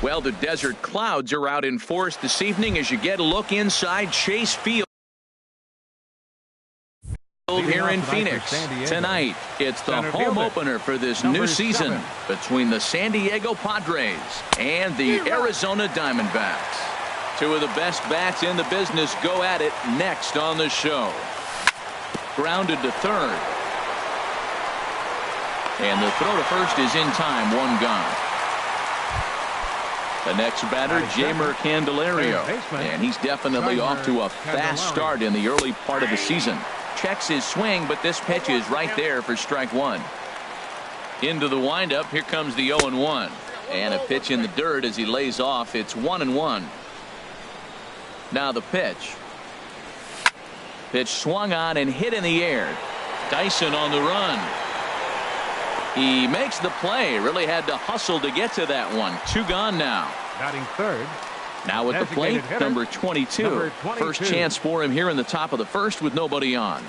Well, the desert clouds are out in force this evening as you get a look inside Chase Field here in Phoenix. Tonight, it's the home opener for this new season between the San Diego Padres and the Arizona Diamondbacks. Two of the best bats in the business go at it next on the show. Grounded to third. And the throw to first is in time, one gone. The next batter, Jeimer Candelario, and he's definitely off to a fast start in the early part of the season. Checks his swing, but this pitch is right there for strike one. Into the windup, here comes the 0-1. And a pitch in the dirt as he lays off. It's 1-1. Now the pitch. Pitch swung on and hit in the air. Dyson on the run. He makes the play. Really had to hustle to get to that one. Two gone now. Batting third. Now at the plate, number 22. First chance for him here in the top of the first with nobody on.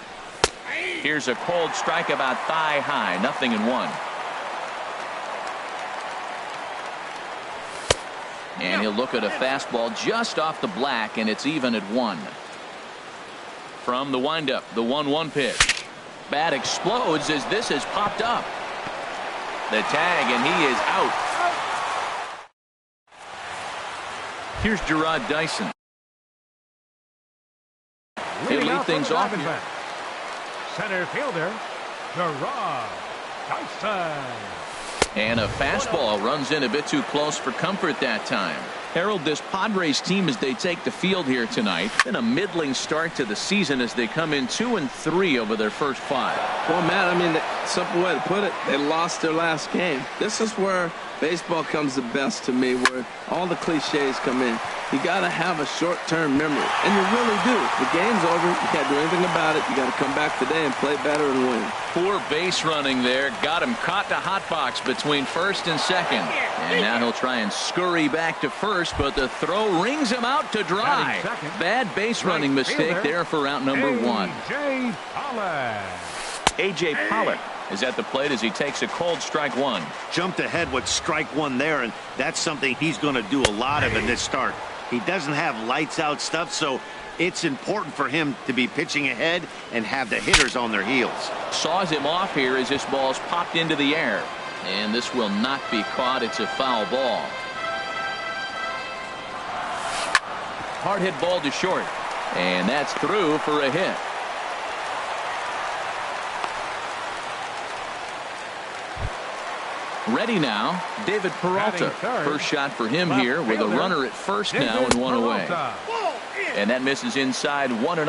Here's a cold strike about thigh high. 0-1. And he'll look at a fastball just off the black, and it's even at 1. From the windup, the 1-1 pitch. Bat explodes as this has popped up. The tag, and he is out. Here's Gerard Dyson. He'll lead things off here. Center fielder, Gerard Dyson. And a fastball runs in a bit too close for comfort that time. Harold, this Padres team as they take the field here tonight, been a middling start to the season as they come in 2-3 over their first 5. Well, Matt, I mean, the simple way to put it, they lost their last game. This is where baseball comes the best to me, where all the cliches come in. You got to have a short-term memory, and you really do. The game's over. You can't do anything about it. You got to come back today and play better and win. Poor base running there. Got him caught the hot box between first and second. And now he'll try and scurry back to first, but the throw rings him out to dry. Bad base running mistake there for out number 1. A.J. Pollock is at the plate as he takes a cold strike 1. Jumped ahead with strike 1 there, and that's something he's going to do a lot of in this start. He doesn't have lights out stuff, so it's important for him to be pitching ahead and have the hitters on their heels. Saws him off here as this ball's popped into the air. And this will not be caught. It's a foul ball. Hard hit ball to short. And that's through for a hit. Ready now, David Peralta. First shot for him here with a runner at first now and 1 away. And that misses inside 1-0.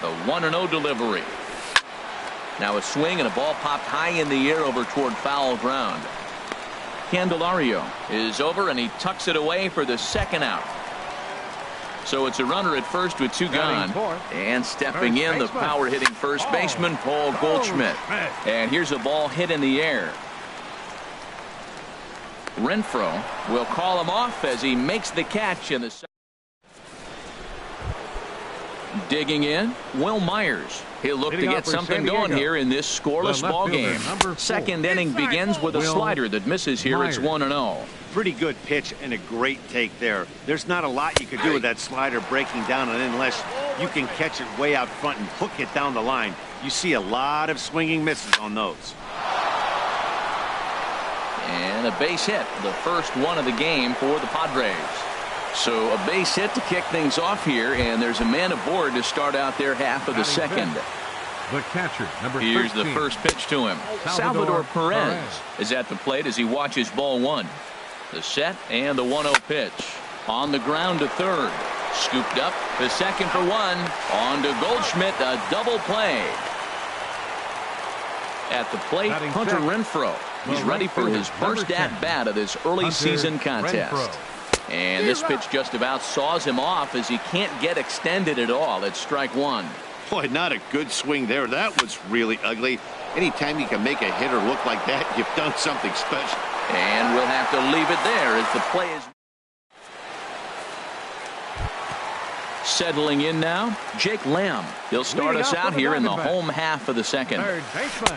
The 1-0 delivery. Now a swing and a ball popped high in the air over toward foul ground. Candelario is over and he tucks it away for the second out. So it's a runner at first with 2 gone. And stepping in, the power hitting first baseman Paul Goldschmidt. And here's a ball hit in the air. Renfroe will call him off as he makes the catch in the second. Digging in, Will Myers. He'll look to get something going here in this scoreless ball game. Second inning begins with a slider that misses here. It's 1-0. Pretty good pitch and a great take there. There's not a lot you could do with that slider breaking down, and unless you can catch it way out front and hook it down the line, you see a lot of swinging misses on those. And a base hit, the first one of the game for the Padres. So a base hit to kick things off here, and there's a man aboard to start out their half of the second. The catcher, number 13. Here's the first pitch to him. Salvador Perez is at the plate as he watches ball 1. The set and the 1-0 pitch. On the ground to third. Scooped up to second for 1. On to Goldschmidt, a double play. At the plate, Hunter Renfroe. He's ready for his first at-bat of this early season contest. And this pitch just about saws him off as he can't get extended at all. It's strike 1. Boy, not a good swing there. That was really ugly. Anytime you can make a hitter look like that, you've done something special. And we'll have to leave it there as the play is settling in now. Jake Lamb. He'll start us out here in the home half of the second.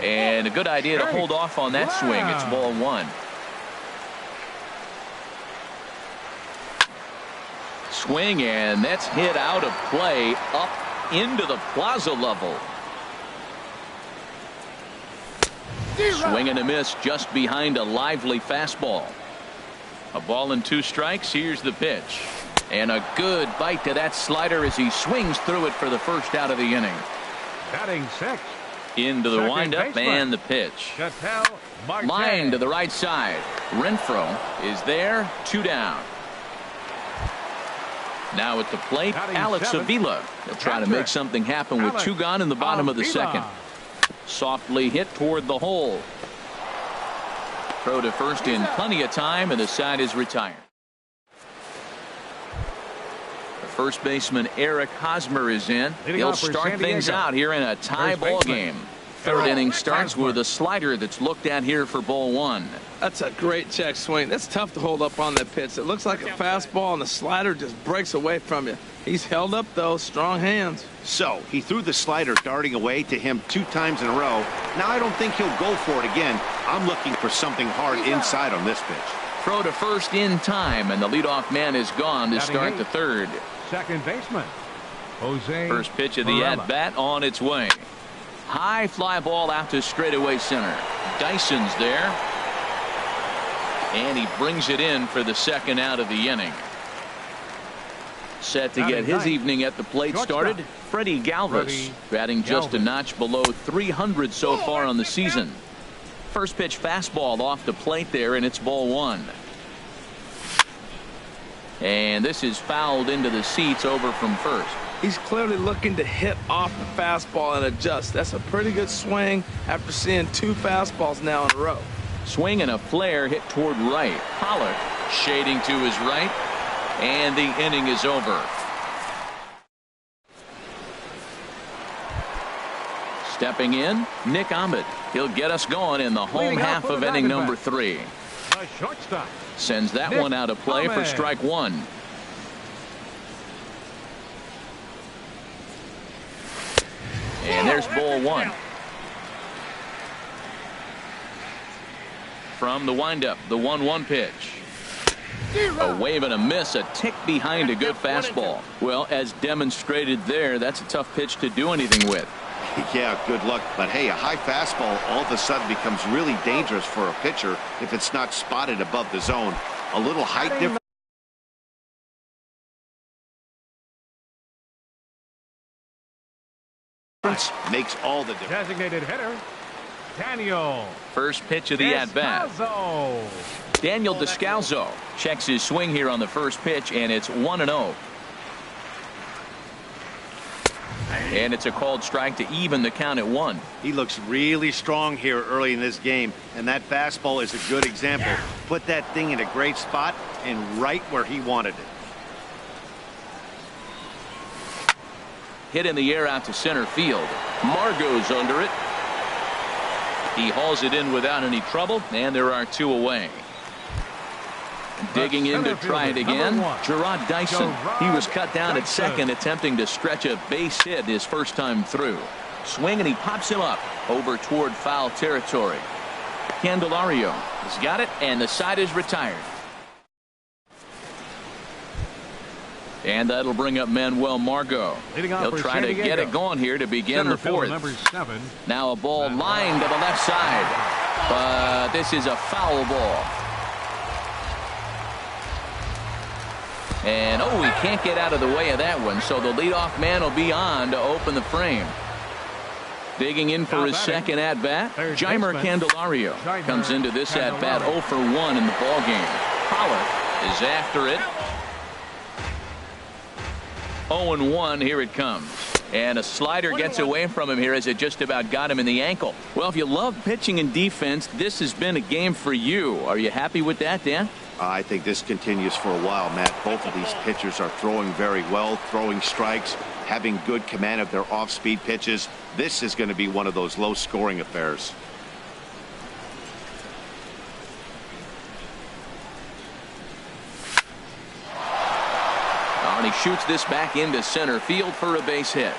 And a good idea to hold off on that swing. It's ball 1. Swing, and that's hit out of play up into the plaza level. Swing and a miss just behind a lively fastball. A ball and 2 strikes. Here's the pitch. And a good bite to that slider as he swings through it for the first out of the inning. Batting 6. Into the windup and the pitch. Line to the right side. Renfroe is there. 2 down. Now at the plate, Alex Avila. He'll try to make something happen with 2 gone in the bottom of the second. Softly hit toward the hole. Throw to first in plenty of time, and the side is retired. The first baseman Eric Hosmer is in. He'll start things out here in a tie ball game. Third inning starts with a slider that's looked at here for ball 1. That's a great check swing. That's tough to hold up on that pitch. It looks like a fastball, and the slider just breaks away from you. He's held up, though. Strong hands. So he threw the slider darting away to him 2 times in a row. Now I don't think he'll go for it again. I'm looking for something hard inside on this pitch. Throw to first in time, and the leadoff man is gone to start the third. Second baseman, Jose. First pitch of the at-bat on its way. High fly ball out to straightaway center. Dyson's there. And he brings it in for the second out of the inning. Set to get his evening at the plate started, Freddie Galvis, batting just a notch below 300 so far on the season. First pitch fastball off the plate there, and it's ball 1. And this is fouled into the seats over from first. He's clearly looking to hit off the fastball and adjust. That's a pretty good swing after seeing 2 fastballs now in a row. Swing and a flare hit toward right. Pollock shading to his right, and the inning is over. Stepping in, Nick Ahmed. He'll get us going in the home half of inning number 3. Sends that one out of play for strike 1. And there's ball 1. From the windup, the 1-1 pitch. A wave and a miss, a tick behind a good fastball. Well, as demonstrated there, that's a tough pitch to do anything with. Yeah, good luck. But hey, a high fastball all of a sudden becomes really dangerous for a pitcher if it's not spotted above the zone. A little height difference makes all the difference. Designated hitter, Daniel. First pitch of the at-bat. Daniel Descalzo checks his swing here on the first pitch, and it's 1-0. And it's a called strike to even the count at 1. He looks really strong here early in this game, and that fastball is a good example. Put that thing in a great spot and right where he wanted it. Hit in the air out to center field. Margot's under it. He hauls it in without any trouble, and there are 2 away. Digging in to try it again, Gerard Dyson. He was cut down at second, attempting to stretch a base hit his first time through. Swing, and he pops him up over toward foul territory. Candelario has got it, and the side is retired. And that'll bring up Manuel Margot. He'll try to get it going here to begin the 4th. Now a ball lined to the left side, but this is a foul ball. And he can't get out of the way of that one, so the leadoff man will be on to open the frame. Digging in for his second at-bat, Jeimer Candelario comes into this at-bat 0 for 1 in the ballgame. Pollock is after it. 0-1, here it comes. And a slider gets away from him here as it just about got him in the ankle. Well, if you love pitching and defense, this has been a game for you. Are you happy with that, Dan? I think this continues for a while, Matt. Both of these pitchers are throwing very well, throwing strikes, having good command of their off-speed pitches. This is going to be one of those low-scoring affairs. And he shoots this back into center field for a base hit.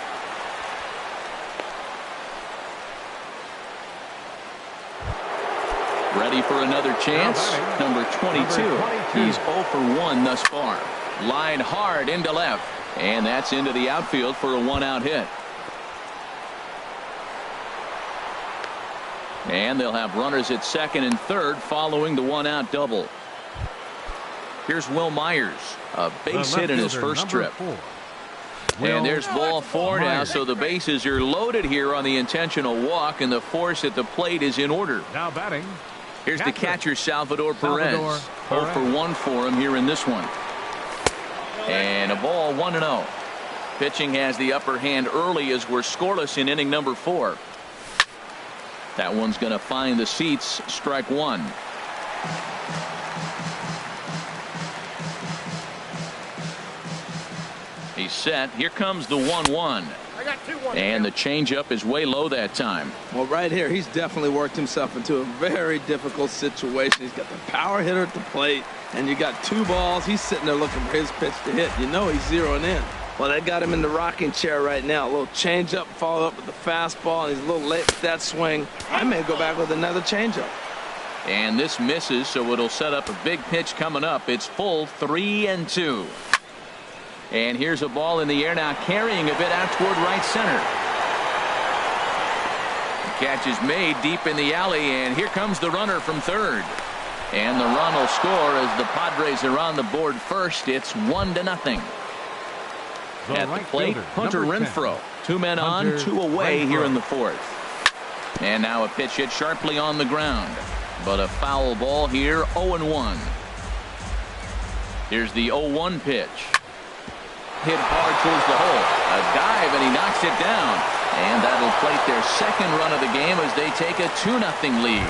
Ready for another chance. Number 22. He's 0 for 1 thus far. Line hard into left. And that's into the outfield for a 1-out hit. And they'll have runners at second and third following the 1-out double. Here's Will Myers, a base hit in his first trip. And there's ball 4 now, so the bases are loaded here on the intentional walk, and the force at the plate is in order. Now batting. Here's the catcher, Salvador Perez. 0 for 1 for him here in this one. And a ball, 1-0. Pitching has the upper hand early as we're scoreless in inning number 4. That one's going to find the seats. Strike 1. He's set. Here comes the 1-1. And the changeup is way low that time. Well, right here, he's definitely worked himself into a very difficult situation. He's got the power hitter at the plate, and you got 2 balls. He's sitting there looking for his pitch to hit. You know he's zeroing in. Well, they got him in the rocking chair right now. A little changeup, followed up with the fastball, and he's a little late with that swing. I may go back with another changeup. And this misses, so it'll set up a big pitch coming up. It's full 3-2. And here's a ball in the air now, carrying a bit out toward right center. The catch is made deep in the alley, and here comes the runner from third. And the run will score as the Padres are on the board first. It's 1-0. At the plate, Hunter Renfroe. 2 men on, 2 away here in the 4th. And now a pitch hit sharply on the ground. But a foul ball here, 0-1. Here's the 0-1 pitch. Hit hard towards the hole. A dive, and he knocks it down. And that'll plate their second run of the game as they take a 2-0 lead.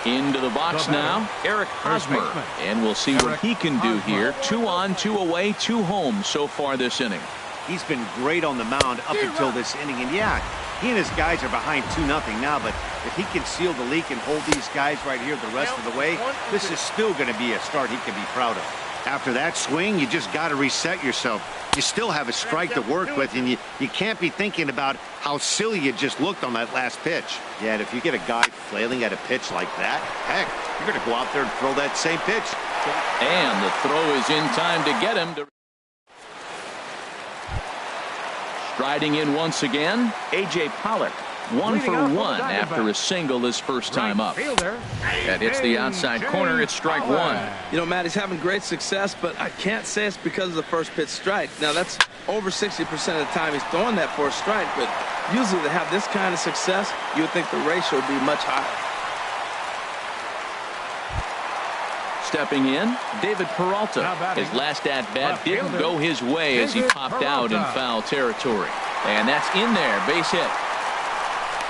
Into the box now, Eric Hosmer. And we'll see what he can do here. 2 on, 2 away, 2 home so far this inning. He's been great on the mound up until this inning. And yeah, he and his guys are behind 2-0 now. But if he can seal the leak and hold these guys right here the rest of the way, this is still going to be a start he can be proud of. After that swing, you just got to reset yourself. You still have a strike to work with, and you can't be thinking about how silly you just looked on that last pitch. Yeah, and if you get a guy flailing at a pitch like that, heck, you're going to go out there and throw that same pitch. And the throw is in time to get him. Striding in once again, A.J. Pollock. 1 for 1 after a single his first time up. That hits the outside corner. It's strike 1. You know, Matt, he's having great success, but I can't say it's because of the first pitch strike. Now, that's over 60% of the time he's throwing that for a strike, but usually to have this kind of success, you would think the ratio would be much higher. Stepping in, David Peralta. His last at-bat didn't go his way as he popped out in foul territory. And that's in there, base hit.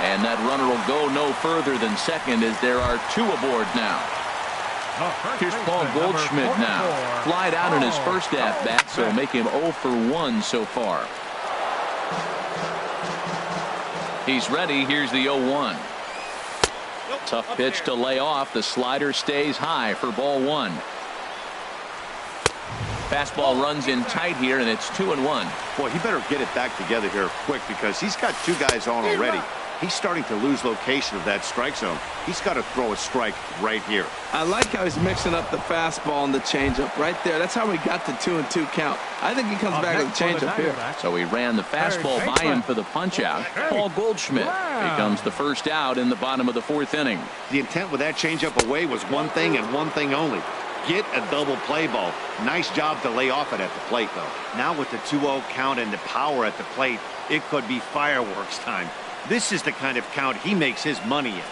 And that runner will go no further than second as there are 2 aboard now. Here's Paul Goldschmidt now. Flied out in his first at-bat, so make him 0 for 1 so far. He's ready. Here's the 0-1. Tough pitch to lay off. The slider stays high for ball 1. Fastball runs in tight here, and it's 2-1. Boy, he better get it back together here quick because he's got 2 guys on already. He's starting to lose location of that strike zone. He's got to throw a strike right here. I like how he's mixing up the fastball and the changeup right there. That's how we got the 2-2 count. I think he comes back with the changeup here. So he ran the fastball by him for the punch-out. Paul Goldschmidt becomes the first out in the bottom of the 4th inning. The intent with that changeup away was one thing and one thing only. Get a double play ball. Nice job to lay off it at the plate, though. Now with the 2-0 count and the power at the plate, it could be fireworks time. This is the kind of count he makes his money in.